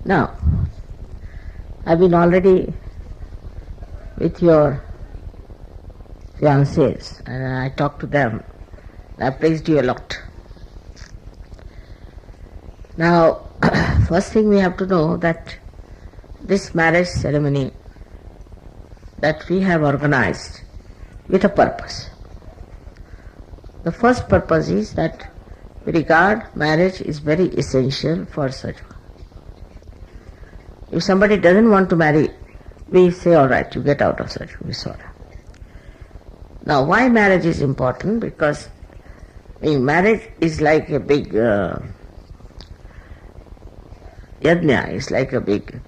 Now, I've been already with your fiancés and I talked to them. I praised you a lot. Now, first thing we have to know that this marriage ceremony that we have organized with a purpose. The first purpose is that we regard marriage is very essential for Sajva. If somebody doesn't want to marry, we say, all right, you get out of Sajva, we saw that. Now, why marriage is important? Because marriage is like a big yajna, it's like a big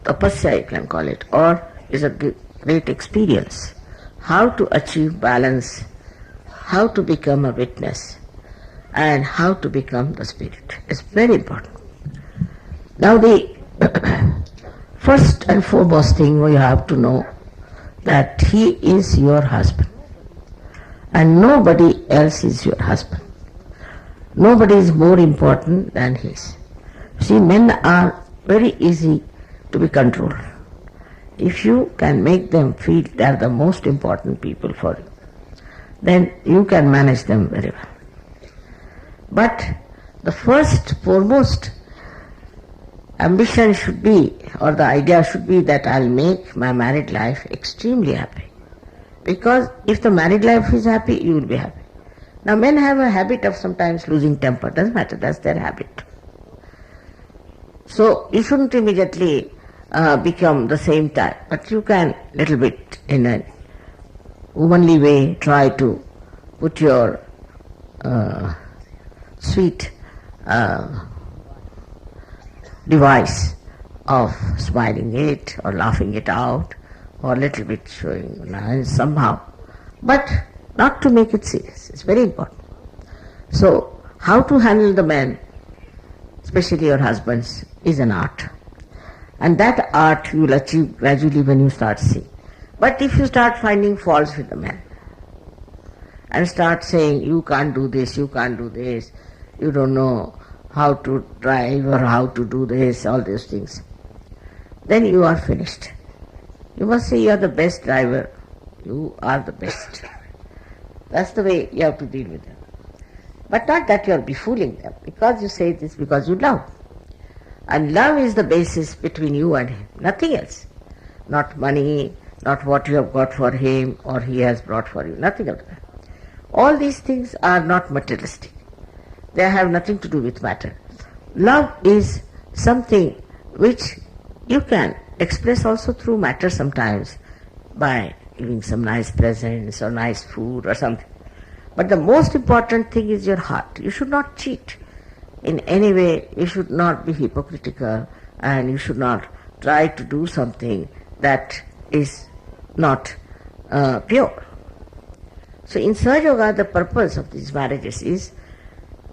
tapasya, you can call it, or is a great experience. How to achieve balance, how to become a witness, and how to become the spirit. It's very important. Now the first and foremost thing we have to know that he is your husband and nobody else is your husband. Nobody is more important than he is. See, men are very easy to be controlled. If you can make them feel they are the most important people for you, then you can manage them very well. But the first, foremost ambition should be, or the idea should be, that I'll make my married life extremely happy. Because if the married life is happy, you will be happy. Now men have a habit of sometimes losing temper, doesn't matter, that's their habit. So you shouldn't immediately become the same type, but you can little bit in a womanly way try to put your sweet device of smiling it or laughing it out or little bit showing nice somehow, but not to make it serious. It's very important. So how to handle the men, especially your husbands, is an art. And that art you will achieve gradually when you start seeing. But if you start finding faults with the men and start saying, you can't do this, you can't do this, you don't know how to drive or how to do this, all these things, then you are finished. You must say you are the best driver. You are the best. That's the way you have to deal with them. But not that you are befooling them, because you say this because you love. And love is the basis between you and him, nothing else. Not money, not what you have got for him or he has brought for you, nothing of that. All these things are not materialistic. They have nothing to do with matter. Love is something which you can express also through matter sometimes by giving some nice presents or nice food or something. But the most important thing is your heart. You should not cheat in any way. You should not be hypocritical and you should not try to do something that is not pure. So in Sahaja Yoga, the purpose of these marriages is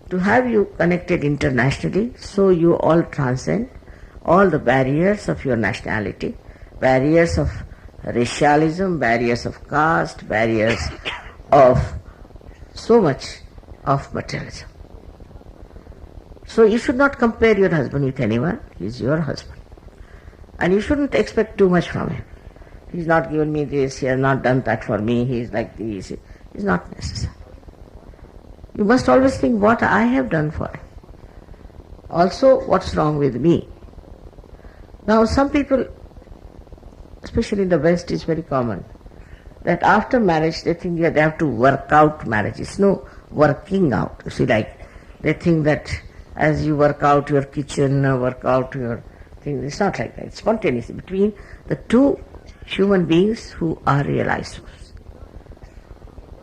to have you connected internationally, so you all transcend all the barriers of your nationality, barriers of racialism, barriers of caste, barriers of so much of materialism. So you should not compare your husband with anyone. He is your husband. And you shouldn't expect too much from him. He's not given me this, he has not done that for me, he is like this. It's not necessary. You must always think what I have done for him. Also, what's wrong with me. Now some people, especially in the West, is very common, that after marriage they think that they have to work out marriage. It's no working out. You see, like they think that as you work out your kitchen, work out your thing, it's not like that. It's spontaneous between the two human beings who are realized souls.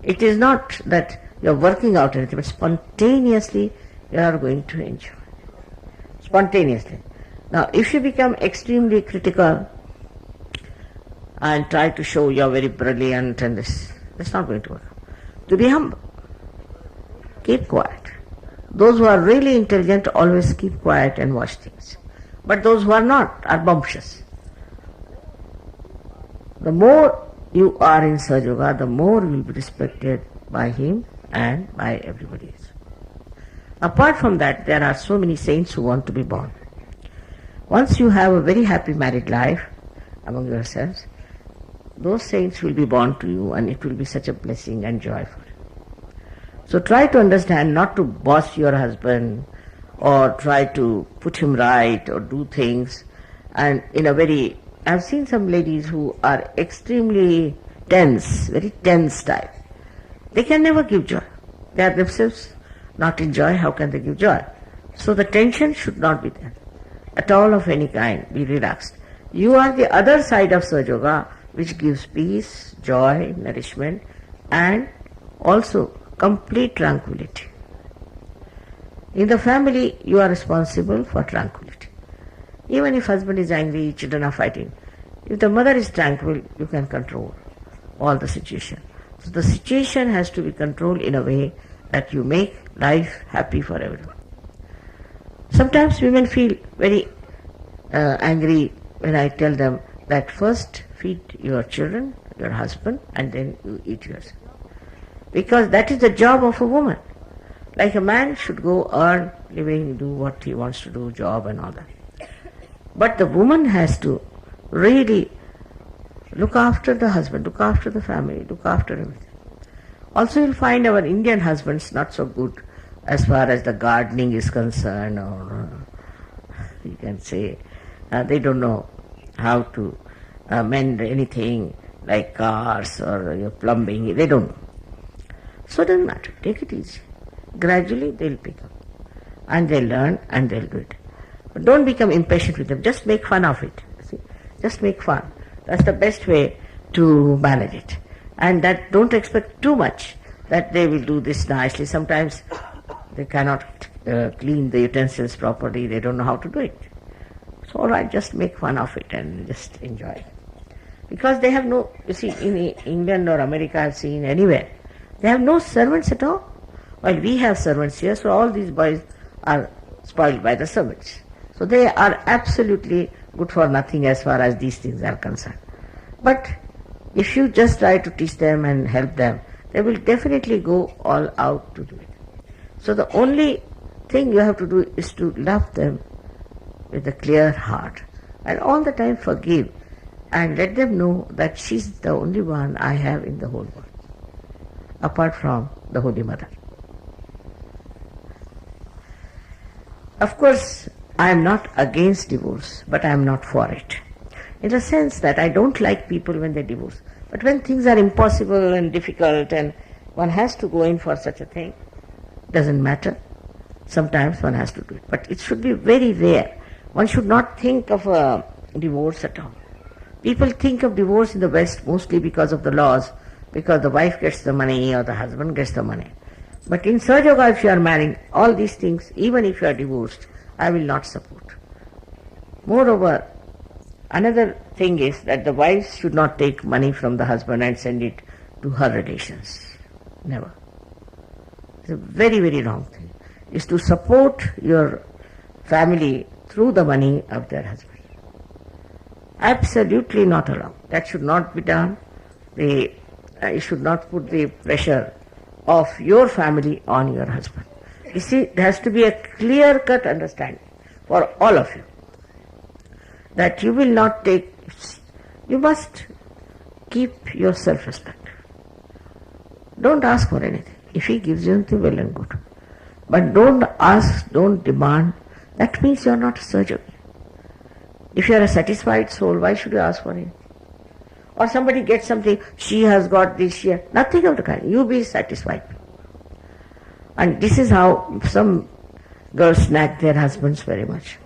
It is not that you are working out anything, but spontaneously you are going to enjoy. Spontaneously. Now, if you become extremely critical and try to show you are very brilliant and this, it's not going to work. To be humble, keep quiet. Those who are really intelligent always keep quiet and watch things. But those who are not are bumptious. The more you are in Sahaja Yoga, the more you will be respected by him and by everybody else. Apart from that, there are so many saints who want to be born. Once you have a very happy married life among yourselves, those saints will be born to you, and it will be such a blessing and joy for you. So try to understand, not to boss your husband or try to put him right or do things, and in a very, I've seen some ladies who are extremely tense, very tense type. They can never give joy. They are themselves not in joy. How can they give joy? So the tension should not be there at all of any kind. Be relaxed. You are the other side of Sahaja Yoga, which gives peace, joy, nourishment, and also complete tranquility. In the family, you are responsible for tranquility. Even if husband is angry, children are fighting, if the mother is tranquil, you can control all the situation. So the situation has to be controlled in a way that you make life happy for everyone. Sometimes women feel very angry when I tell them that first feed your children, your husband, and then you eat yourself. Because that is the job of a woman. Like a man should go earn living, do what he wants to do, job and all that. But the woman has to really look after the husband, look after the family, look after everything. Also you'll find our Indian husbands not so good as far as the gardening is concerned, or you can say they don't know how to mend anything like cars or your plumbing. They don't know. So it doesn't matter. Take it easy. Gradually they'll pick up. And they'll learn and they'll do it. But don't become impatient with them. Just make fun of it. See? Just make fun. That's the best way to manage it. And that don't expect too much that they will do this nicely. Sometimes they cannot clean the utensils properly. They don't know how to do it. So all right, just make fun of it and just enjoy it. Because they have no, you see, in England or America, I've seen anywhere, they have no servants at all. While we have servants here, so all these boys are spoiled by the servants. So they are absolutely good for nothing as far as these things are concerned. But if you just try to teach them and help them, they will definitely go all out to do it. So the only thing you have to do is to love them with a clear heart and all the time forgive and let them know that she's the only one I have in the whole world, apart from the Holy Mother. Of course, I am not against divorce, but I am not for it. In the sense that I don't like people when they divorce. But when things are impossible and difficult and one has to go in for such a thing, doesn't matter. Sometimes one has to do it. But it should be very rare. One should not think of a divorce at all. People think of divorce in the West mostly because of the laws, because the wife gets the money or the husband gets the money. But in Sahaja Yoga, if you are married, all these things, even if you are divorced, I will not support. Moreover, another thing is that the wife should not take money from the husband and send it to her relations. Never. It's a very, very wrong thing. Is to support your family through the money of their husband. Absolutely not allowed. That should not be done. You should not put the pressure of your family on your husband. You see, there has to be a clear-cut understanding for all of you that you will not take, you must keep your self-respect. Don't ask for anything. If he gives you anything, well and good. But don't ask, don't demand. That means you are not a surgeon. If you are a satisfied soul, why should you ask for it? Or somebody gets something, she has got this, she has, nothing of the kind. You be satisfied. And this is how some girls snag their husbands very much.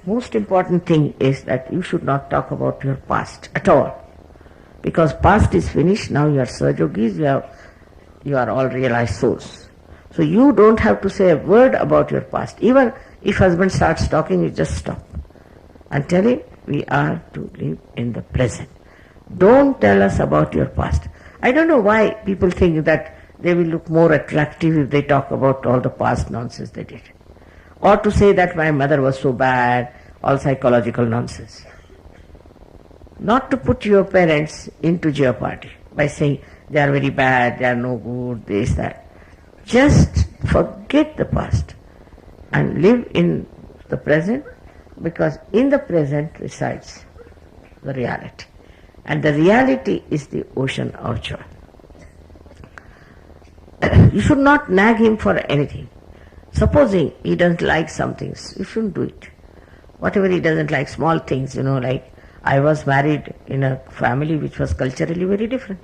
Most important thing is that you should not talk about your past at all. Because past is finished, now you are Sahajogis, you are all realized souls. So you don't have to say a word about your past. Even if husband starts talking, you just stop. And tell him, we are to live in the present. Don't tell us about your past. I don't know why people think that they will look more attractive if they talk about all the past nonsense they did. Or to say that my mother was so bad, all psychological nonsense. Not to put your parents into jeopardy by saying they are very bad, they are no good, this, that. Just forget the past and live in the present, because in the present resides the reality. And the reality is the ocean of joy. You should not nag him for anything. Supposing he doesn't like some things, you shouldn't do it. Whatever he doesn't like, small things, like I was married in a family which was culturally very different.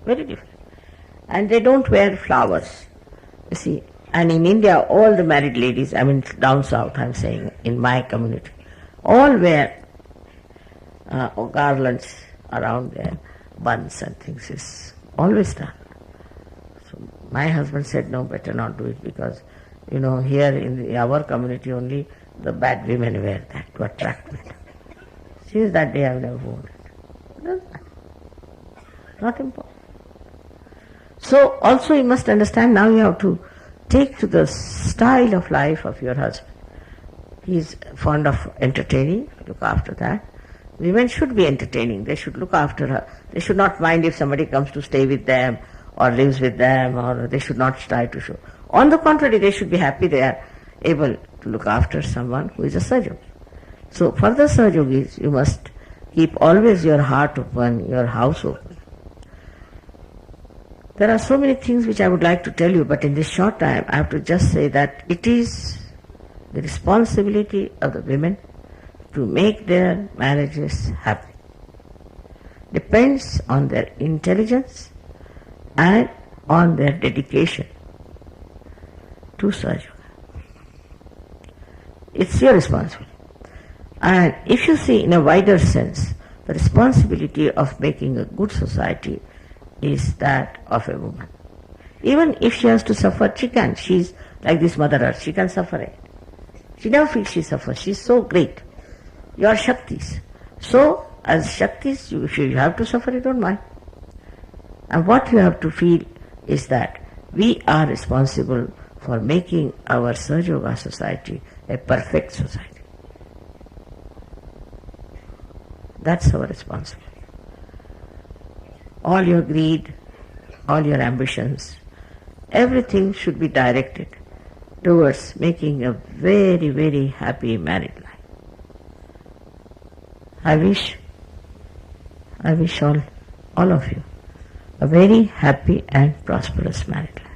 Very different. And they don't wear flowers. You see, and in India, all the married ladies, down south, I'm saying, in my community, all wear garlands around their buns and things. Is always done. So my husband said, no, better not do it, because, here in our community only the bad women wear that to attract men. Since that day I've never worn it. Not important. So also you must understand, now you have to take to the style of life of your husband. He is fond of entertaining, look after that. Women should be entertaining, they should look after her. They should not mind if somebody comes to stay with them or lives with them, or they should not try to show. On the contrary, they should be happy they are able to look after someone who is a Sahajogi. So for the Sahajogis, you must keep always your heart open, your house open. There are so many things which I would like to tell you, but in this short time I have to just say that it is the responsibility of the women to make their marriages happy. Depends on their intelligence and on their dedication to Sahajoga. It's your responsibility. And if you see in a wider sense, the responsibility of making a good society is that of a woman. Even if she has to suffer, she can. She's like this Mother Earth, she can suffer it. She never feels she suffers. She's so great. You are Shaktis. So, as Shaktis, if you have to suffer, you don't mind. And what you have to feel is that we are responsible for making our Sahajoga society a perfect society. That's our responsibility. All your greed, all your ambitions, everything should be directed towards making a very, very happy married life. I wish all of you a very happy and prosperous married life.